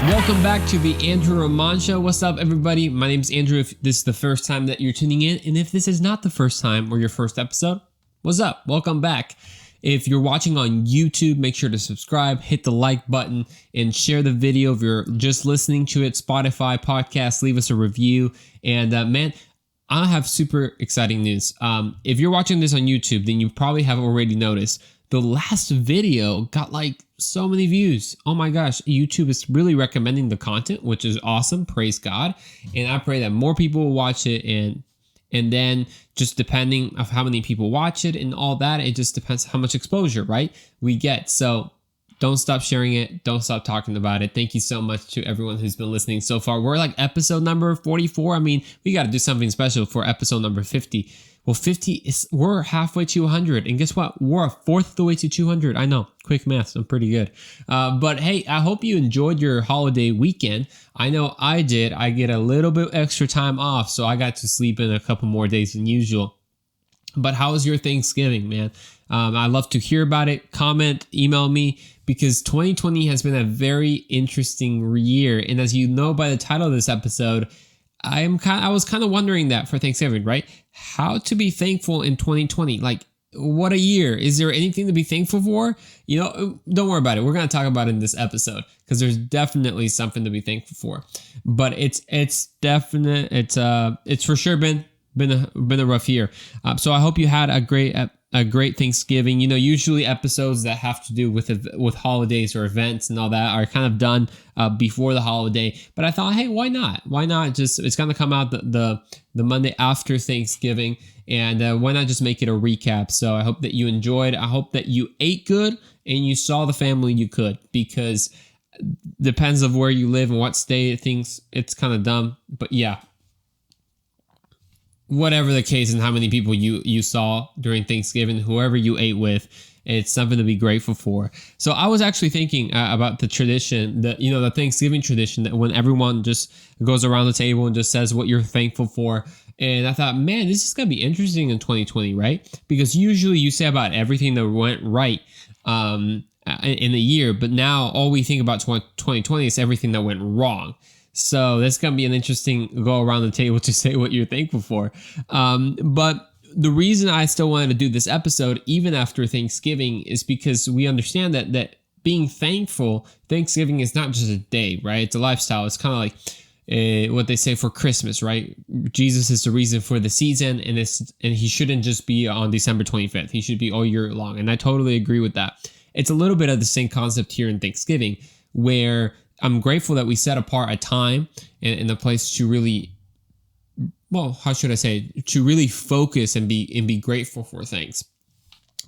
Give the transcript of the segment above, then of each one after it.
Welcome back to the Andrew Roman Show. What's up, everybody? My name is Andrew. If this is the first time that you're tuning in, and if this is not the first time or your first episode, what's up? Welcome back. If you're watching on YouTube, make sure to subscribe, hit the like button, and share the video. If you're just listening to it, Spotify, podcast, leave us a review. And man, I have super exciting news. If you're watching this on YouTube, then you probably have already noticed the last video got like so many views. Oh my gosh, YouTube is really recommending the content, which is awesome. Praise God. And I pray that more people will watch it, and then just depending of how many people watch it and all that, it just depends how much exposure, right, we get. So don't stop sharing it. Don't stop talking about it. Thank you so much to everyone who's been listening so far. We're like episode number 44. I mean, we got to do something special for episode number 50. Well, 50 is, we're halfway to 100. And guess what? We're a fourth of the way to 200. I know. Quick math. I'm pretty good. But hey, I hope you enjoyed your holiday weekend. I know I did. I get a little bit extra time off, so I got to sleep in a couple more days than usual. But how was your Thanksgiving, man? I'd love to hear about it. Comment, email me, because 2020 has been a very interesting year. And as you know by the title of this episode, I was kind of wondering that for Thanksgiving, right? How to be thankful in 2020. Like, what a year. Is there anything to be thankful for? You know, don't worry about it. We're going to talk about it in this episode because there's definitely something to be thankful for. But it's for sure been a rough year. So I hope you had a great Thanksgiving. You know, usually episodes that have to do with holidays or events and all that are kind of done before the holiday. But I thought, hey, why not? Why not just, it's going to come out the Monday after Thanksgiving, and why not just make it a recap? So I hope that you enjoyed. I hope that you ate good and you saw the family you could, because depends of where you live and what state, things, it's kind of dumb. But yeah, whatever the case and how many people you saw during Thanksgiving, whoever you ate with, it's something to be grateful for. So I was actually thinking about the tradition, the Thanksgiving tradition, that when everyone just goes around the table and just says what you're thankful for. And I thought, man, this is going to be interesting in 2020, right? Because usually you say about everything that went right in the year, but now all we think about 2020 is everything that went wrong. So that's going to be an interesting go around the table to say what you're thankful for. But the reason I still wanted to do this episode, even after Thanksgiving, is because we understand that being thankful, Thanksgiving is not just a day, right? It's a lifestyle. It's kind of like what they say for Christmas, right? Jesus is the reason for the season, and he shouldn't just be on December 25th. He should be all year long. And I totally agree with that. It's a little bit of the same concept here in Thanksgiving, where I'm grateful that we set apart a time and a place to really, well, how should I say, to really focus and be grateful for things.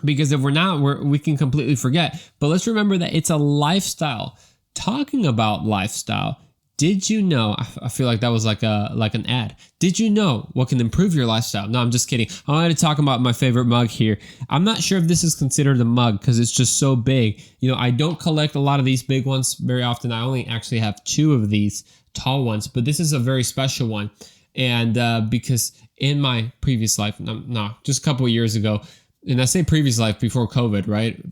Because if we're not, we can completely forget. But let's remember that it's a lifestyle. Talking about lifestyle, did you know? I feel like that was like an ad. Did you know what can improve your lifestyle? No, I'm just kidding. I wanted to talk about my favorite mug here. I'm not sure if this is considered a mug because it's just so big. You know, I don't collect a lot of these big ones very often. I only actually have 2 of these tall ones, but this is a very special one. And because in my previous life, no, just a couple of years ago, and I say previous life before COVID, right?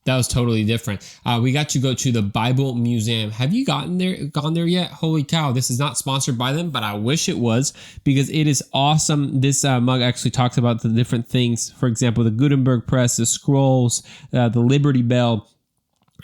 That was totally different. We got to go to the Bible Museum. Have you gone there yet? Holy cow. This is not sponsored by them, but I wish it was, because it is awesome. This mug actually talks about the different things. For example, the Gutenberg press, the scrolls, the Liberty Bell.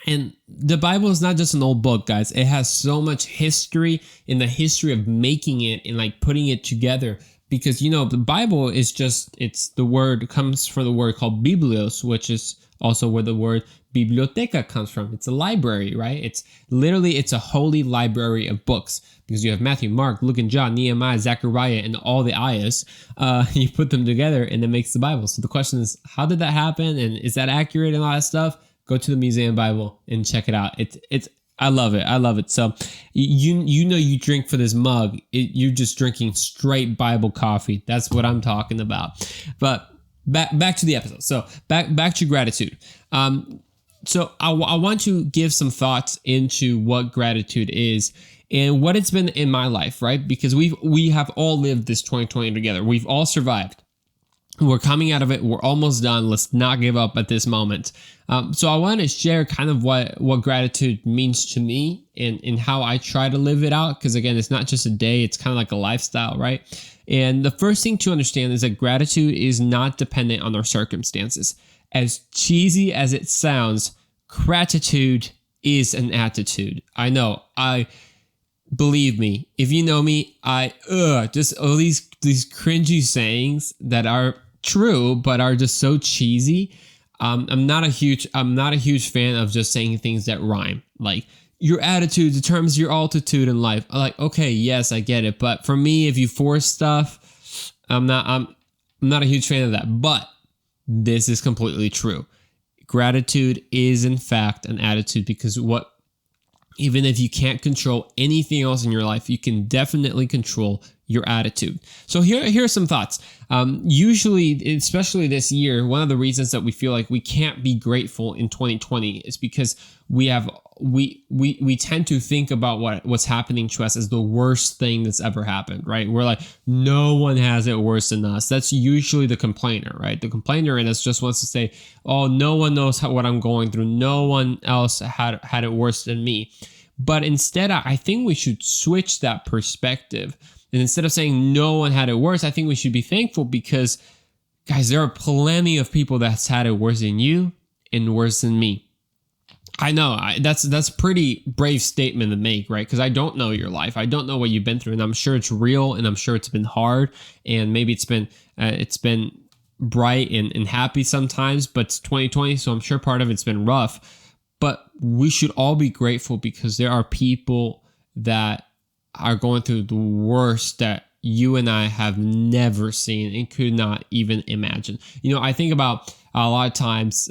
And the Bible is not just an old book, guys. It has so much history in the history of making it and like putting it together. Because, you know, the Bible is just, comes from the word called biblios, which is also where the word biblioteca comes from. It's a library, right? It's a holy library of books, because you have Matthew, Mark, Luke, and John, Nehemiah, Zechariah, and all the ayahs. You put them together and it makes the Bible. So the question is, how did that happen? And is that accurate and all that stuff? Go to the Museum Bible and check it out. I love it. I love it. So you drink for this mug, you're just drinking straight Bible coffee. That's what I'm talking about. But back to the episode. So back to gratitude. So I want to give some thoughts into what gratitude is and what it's been in my life, right? Because we have all lived this 2020 together. We've all survived. We're coming out of it. We're almost done. Let's not give up at this moment. So I want to share kind of what gratitude means to me and how I try to live it out. Because again, it's not just a day. It's kind of like a lifestyle, right? And the first thing to understand is that gratitude is not dependent on our circumstances. As cheesy as it sounds, gratitude is an attitude. I know. Believe me, if you know me, just all these cringy sayings that are true but are just so cheesy. I'm not a huge fan of just saying things that rhyme. Like, your attitude determines your altitude in life. Like, okay, yes, I get it, but for me, if you force stuff, I'm not a huge fan of that. But this is completely true. Gratitude is in fact an attitude, because even if you can't control anything else in your life, you can definitely control your attitude. So here are some thoughts. Usually, especially this year, one of the reasons that we feel like we can't be grateful in 2020 is because we tend to think about what's happening to us as the worst thing that's ever happened, right? We're like, no one has it worse than us. That's usually the complainer, right? The complainer in us just wants to say, oh, no one knows what I'm going through. No one else had it worse than me. But instead, I think we should switch that perspective. And instead of saying no one had it worse, I think we should be thankful because, guys, there are plenty of people that's had it worse than you and worse than me. I know that's a pretty brave statement to make, right? Because I don't know your life. I don't know what you've been through, and I'm sure it's real, and I'm sure it's been hard, and maybe it's been bright and happy sometimes. But it's 2020, so I'm sure part of it's been rough. But we should all be grateful because there are people that are going through the worst that you and I have never seen and could not even imagine. I think about a lot of times,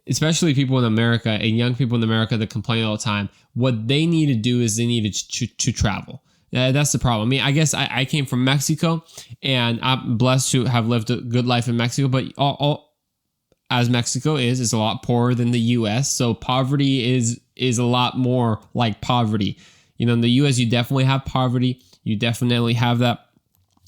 especially people in America and young people in America that complain all the time, what they need to do is they need to travel. That's the problem. I mean, I guess I came from Mexico, and I'm blessed to have lived a good life in Mexico, but as Mexico is a lot poorer than the U.S., so poverty is a lot more like poverty. In the U.S., you definitely have poverty. You definitely have that.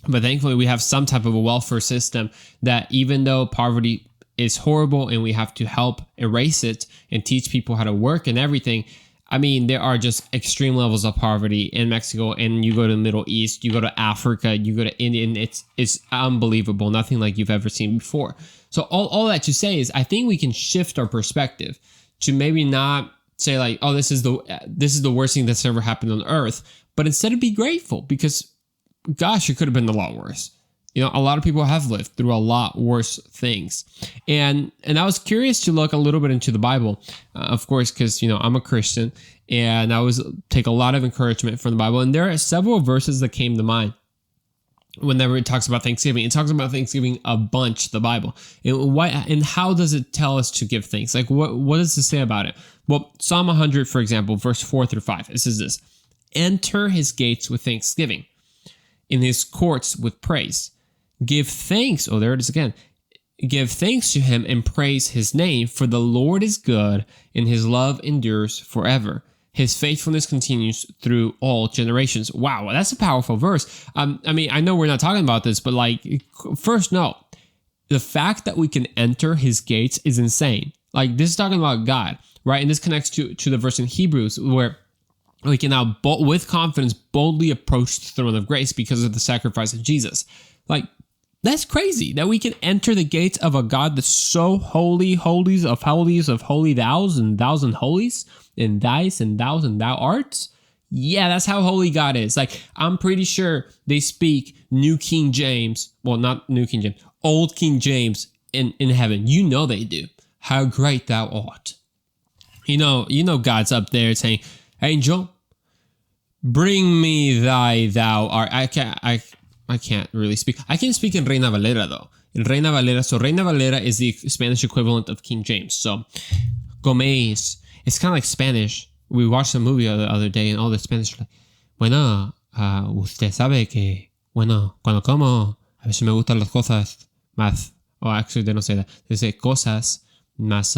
But thankfully, we have some type of a welfare system that, even though poverty is horrible and we have to help erase it and teach people how to work and everything, I mean, there are just extreme levels of poverty in Mexico. And you go to the Middle East, you go to Africa, you go to India, and it's unbelievable. Nothing like you've ever seen before. So all that to say is, I think we can shift our perspective to maybe not say like, oh, this is the worst thing that's ever happened on earth, but instead be grateful because, gosh, it could have been a lot worse. A lot of people have lived through a lot worse things. And I was curious to look a little bit into the Bible, of course, because, I'm a Christian and I always take a lot of encouragement from the Bible. And there are several verses that came to mind whenever it talks about Thanksgiving. It talks about Thanksgiving a bunch, the Bible. And how does it tell us to give thanks? Like, what does it say about it? Well, Psalm 100, for example, verse 4-5, it says this: enter his gates with thanksgiving, in his courts with praise. Give thanks, there it is again. Give thanks to him and praise his name, for the Lord is good, and his love endures forever. His faithfulness continues through all generations. Wow, that's a powerful verse. I mean, I know we're not talking about this, but first note, the fact that we can enter his gates is insane. Like, this is talking about God, right? And this connects to the verse in Hebrews where we can now, with confidence, boldly approach the throne of grace because of the sacrifice of Jesus. Like, that's crazy that we can enter the gates of a God that's so holy, holies of holy, thous and holies, and thys and thous and thou art. Yeah, that's how holy God is. Like, I'm pretty sure they speak New King James. Well, not New King James, Old King James in heaven. They do. How great thou art. God's up there saying, angel, bring me thou art. I can't really speak. I can speak in Reina Valera though. In Reina Valera. So Reina Valera is the Spanish equivalent of King James. So coméis. It's kind of like Spanish. We watched a movie the other day and all the Spanish are like, bueno, usted sabe que, bueno, cuando como, a veces me gustan las cosas más, actually they don't say that. They say cosas más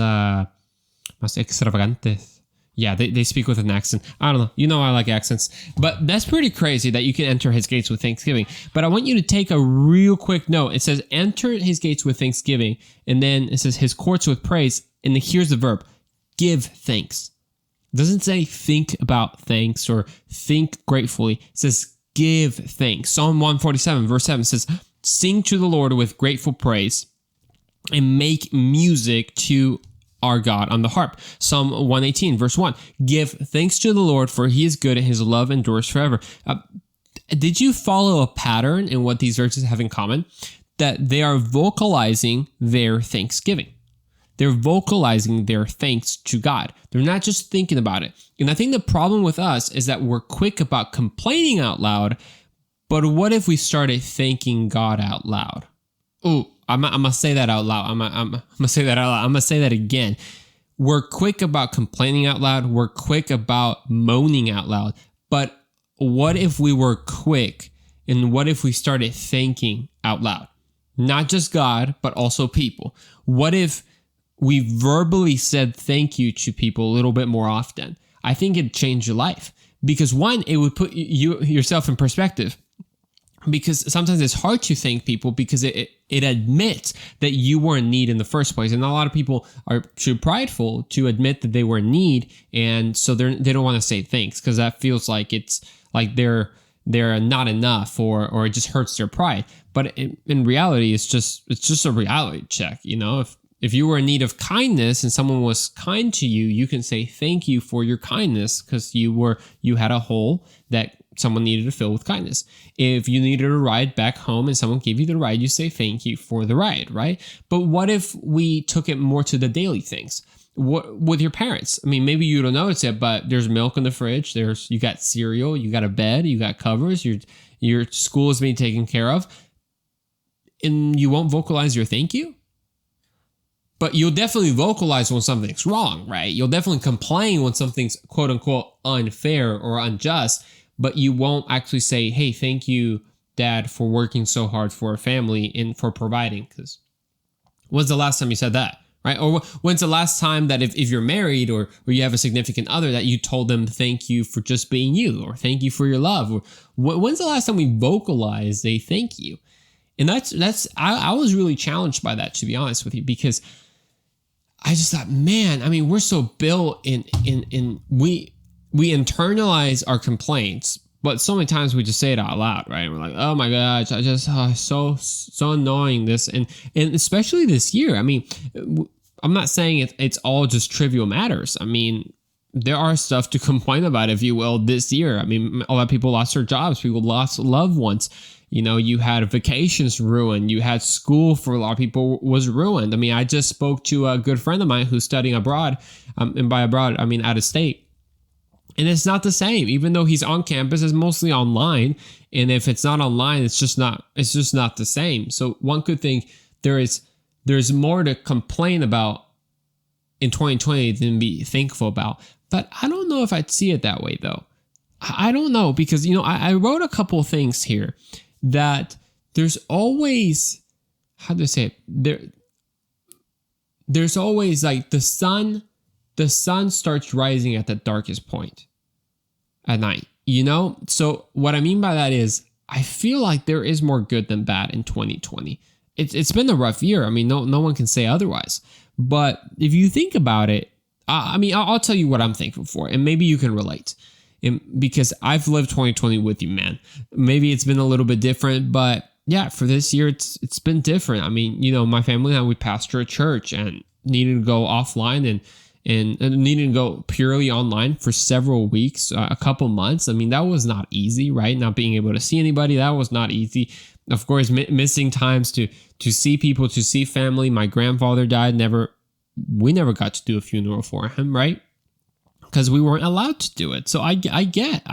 extravagantes. Yeah, they speak with an accent. I don't know. You know I like accents. But that's pretty crazy that you can enter his gates with thanksgiving. But I want you to take a real quick note. It says, enter his gates with thanksgiving. And then it says, his courts with praise. And here's the verb, give thanks. It doesn't say think about thanks or think gratefully. It says give thanks. Psalm 147 verse 7 says, sing to the Lord with grateful praise and make music to our God on the harp. Psalm 118 verse 1, give thanks to the Lord for he is good and his love endures forever. Did you follow a pattern in what these verses have in common? That they are vocalizing their thanksgiving. They're vocalizing their thanks to God. They're not just thinking about it. And I think the problem with us is that we're quick about complaining out loud, but what if we started thanking God out loud? Ooh, I'm going to say that out loud. I'm going to say that out loud. I'm going to say that again. We're quick about complaining out loud. We're quick about moaning out loud. But what if we were quick and what if we started thanking out loud? Not just God, but also people. What if we verbally said thank you to people a little bit more often? I think it'd change your life. Because one, it would put yourself in perspective. Because sometimes it's hard to thank people because it admits that you were in need in the first place. And a lot of people are too prideful to admit that they were in need. And so they don't want to say thanks because that feels like it's like they're not enough or it just hurts their pride. But in reality, it's just a reality check. You know, if you were in need of kindness and someone was kind to you, you can say thank you for your kindness because you had a hole that someone needed to fill with kindness. If you needed a ride back home and someone gave you the ride, you say thank you for the ride, right? But what if we took it more to the daily things? What with your parents? I mean, maybe you don't notice it, but there's milk in the fridge. You got cereal, you got a bed, you got covers, your school is being taken care of, and you won't vocalize your thank you? But you'll definitely vocalize when something's wrong, right? You'll definitely complain when something's quote unquote unfair or unjust, but you won't actually say, hey, thank you, Dad, for working so hard for our family and for providing. Because when's the last time you said that, right? Or when's the last time that if you're married or you have a significant other that you told them thank you for just being you or thank you for your love? Or when's the last time we vocalized a thank you? And I was really challenged by that, to be honest with you, because I just thought, man, I mean, we're so built in we internalize our complaints, but so many times we just say it out loud, right? And we're like, oh my gosh, so annoying this. And especially this year, I mean, I'm not saying it's all just trivial matters. I mean, there are stuff to complain about, if you will, this year. I mean, a lot of people lost their jobs. People lost loved ones. You know, you had vacations ruined. You had school for a lot of people was ruined. I mean, I just spoke to a good friend of mine who's studying abroad. And by abroad, I mean out of state. And it's not the same, even though he's on campus, it's mostly online. And if it's not online, it's just not the same. So one could think there's more to complain about in 2020 than be thankful about. But I don't know if I'd see it that way though. I don't know, because, you know, I wrote a couple of things here that there's always, how do I say it? There's always like the sun starts rising at the darkest point at night, you know? So what I mean by that is I feel like there is more good than bad in 2020. It's been a rough year. I mean, no one can say otherwise. But if you think about it, I mean, I'll tell you what I'm thankful for, and maybe you can relate. Because I've lived 2020 with you, man. Maybe it's been a little bit different, but yeah, for this year, it's been different. I mean, you know, my family and I, we pastor a church and needed to go offline and needing to go purely online for several weeks, a couple months. I mean, that was not easy, right? Not being able to see anybody, that was not easy. Of course, missing times to see people, to see family. My grandfather died. We never got to do a funeral for him, right? Because we weren't allowed to do it. So I get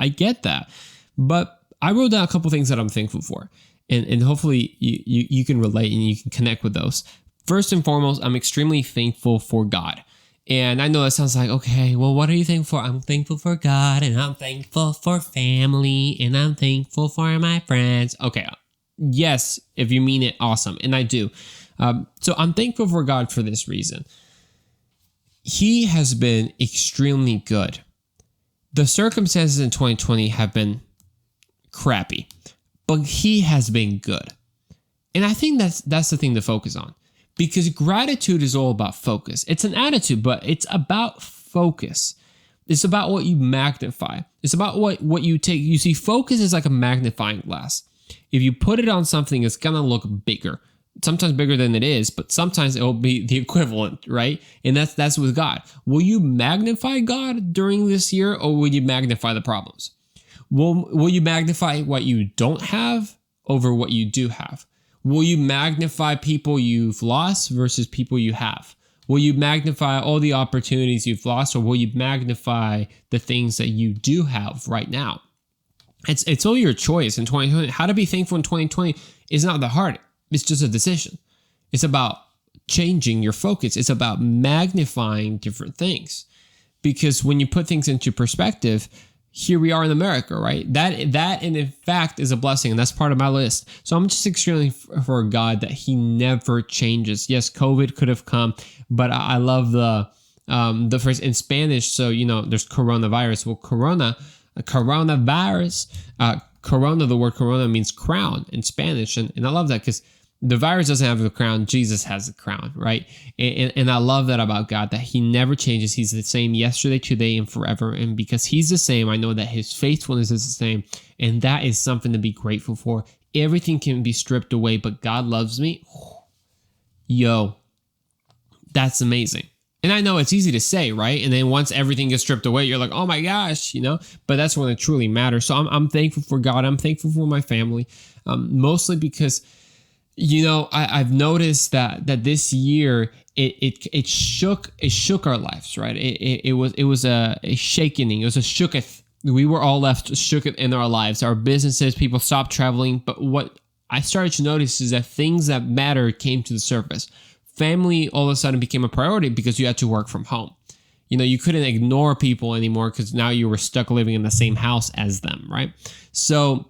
that. But I wrote down a couple things that I'm thankful for. And hopefully you can relate and you can connect with those. First and foremost, I'm extremely thankful for God. And I know that sounds like, okay, well, what are you thankful for? I'm thankful for God, and I'm thankful for family, and I'm thankful for my friends. Okay, yes, if you mean it, awesome. And I do. So I'm thankful for God for this reason. He has been extremely good. The circumstances in 2020 have been crappy, but he has been good. And I think that's the thing to focus on, because gratitude is all about focus. It's an attitude, but it's about focus. It's about what you magnify. It's about what you take. You see, focus is like a magnifying glass. If you put it on something, it's going to look bigger. Sometimes bigger than it is, but sometimes it will be the equivalent, right? And that's with God. Will you magnify God during this year, or will you magnify the problems? Will you magnify what you don't have over what you do have? Will you magnify people you've lost versus people you have? Will you magnify all the opportunities you've lost, or will you magnify the things that you do have right now? It's all your choice in 2020. How to be thankful in 2020 is not that hard. It's just a decision. It's about changing your focus. It's about magnifying different things. Because when you put things into perspective, here we are in America, right? That in fact is a blessing, and that's part of my list. So I'm just extremely for God that He never changes. Yes, COVID could have come, but I love the phrase in Spanish. So there's coronavirus. Well, coronavirus. The word corona means crown in Spanish, and I love that because the virus doesn't have a crown. Jesus has a crown, right? And I love that about God, that He never changes. He's the same yesterday, today, and forever. And because He's the same, I know that His faithfulness is the same. And that is something to be grateful for. Everything can be stripped away, but God loves me. Yo, that's amazing. And I know it's easy to say, right? And then once everything gets stripped away, you're like, oh my gosh, but that's when it truly matters. So I'm thankful for God. I'm thankful for my family, mostly because I've noticed that this year it shook our lives, right? It was a shakening. It was a shooketh. We were all left shooketh in our lives. Our businesses, people stopped traveling. But what I started to notice is that things that mattered came to the surface. Family all of a sudden became a priority because you had to work from home. You couldn't ignore people anymore because now you were stuck living in the same house as them, right? So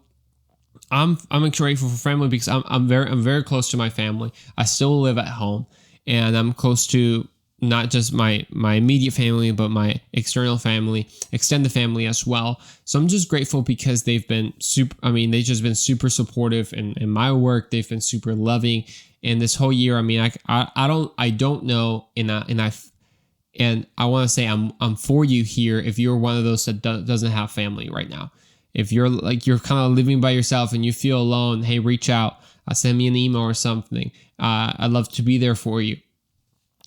I'm grateful for family because I'm very close to my family. I still live at home, and I'm close to not just my immediate family, but my external family, extended family as well. So I'm just grateful because they've been they've just been super supportive in my work. They've been super loving. And this whole year, I don't know, and I want to say I'm for you here if you're one of those that doesn't have family right now. If you're kind of living by yourself and you feel alone, hey, reach out, send me an email or something. I'd love to be there for you.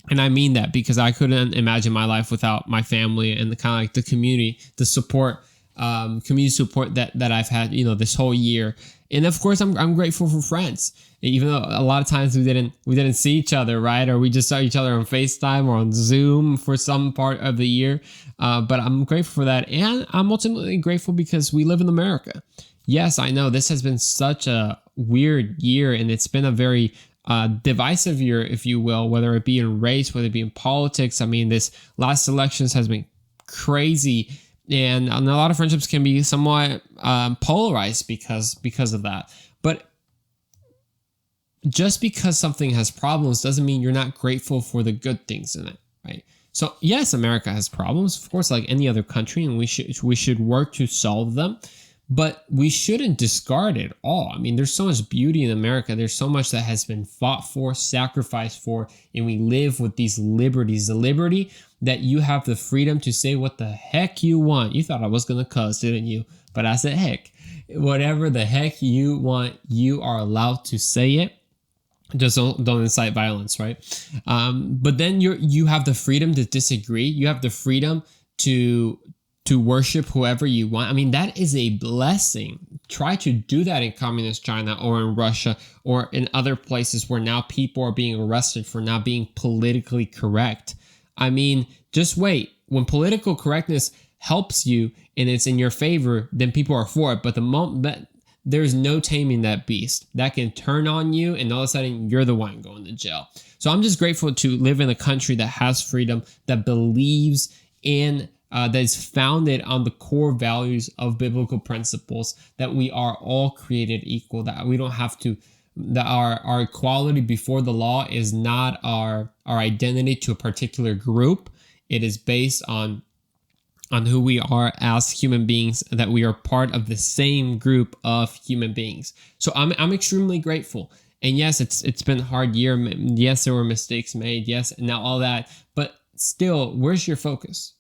And I mean that because I couldn't imagine my life without my family and the kind of like the community, the support, community support that I've had, this whole year. And of course, I'm grateful for friends, even though a lot of times we didn't see each other, right? Or we just saw each other on FaceTime or on Zoom for some part of the year. But I'm grateful for that. And I'm ultimately grateful because we live in America. Yes, I know this has been such a weird year, and it's been a very divisive year, if you will, whether it be in race, whether it be in politics. I mean, this last elections has been crazy. And a lot of friendships can be somewhat polarized because of that. But just because something has problems doesn't mean you're not grateful for the good things in it, right? So yes, America has problems, of course, like any other country, and we should work to solve them. But we shouldn't discard it all. I mean, there's so much beauty in America. There's so much that has been fought for, sacrificed for, and we live with these liberties. The liberty that you have the freedom to say what the heck you want. You thought I was going to cuss, didn't you? But I said, heck. Whatever the heck you want, you are allowed to say it. Just don't incite violence, right? But then you have the freedom to disagree. You have the freedom to worship whoever you want. I mean, that is a blessing. Try to do that in communist China or in Russia or in other places where now people are being arrested for not being politically correct. I mean, just wait. When political correctness helps you and it's in your favor, then people are for it. But the moment that there's no taming that beast, that can turn on you and all of a sudden you're the one going to jail. So I'm just grateful to live in a country that has freedom, that believes in that is founded on the core values of biblical principles, that we are all created equal, that we don't have to, that our equality before the law is not our identity to a particular group. It is based on who we are as human beings, that we are part of the same group of human beings. So I'm extremely grateful. And yes, it's been a hard year. Yes, there were mistakes made. Yes, and now all that. But still, where's your focus?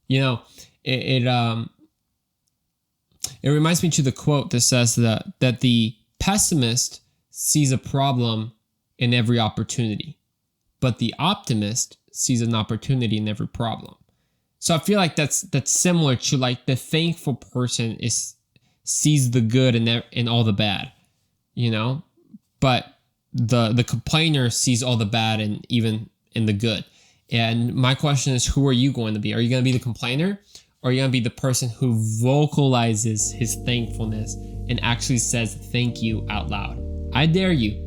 You know, it reminds me to the quote that says that the pessimist sees a problem in every opportunity, but the optimist sees an opportunity in every problem. So I feel like that's similar to like the thankful person sees the good in all the bad, you know, but the complainer sees all the bad and even in the good. And my question is, who are you going to be? Are you going to be the complainer, or are you going to be the person who vocalizes his thankfulness and actually says thank you out loud? I dare you.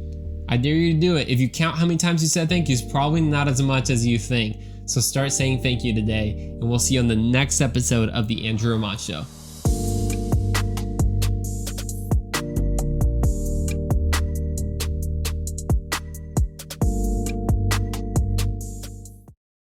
I dare you to do it. If you count how many times you said thank you, it's probably not as much as you think. So start saying thank you today, and we'll see you on the next episode of The Andrew Ramon Show.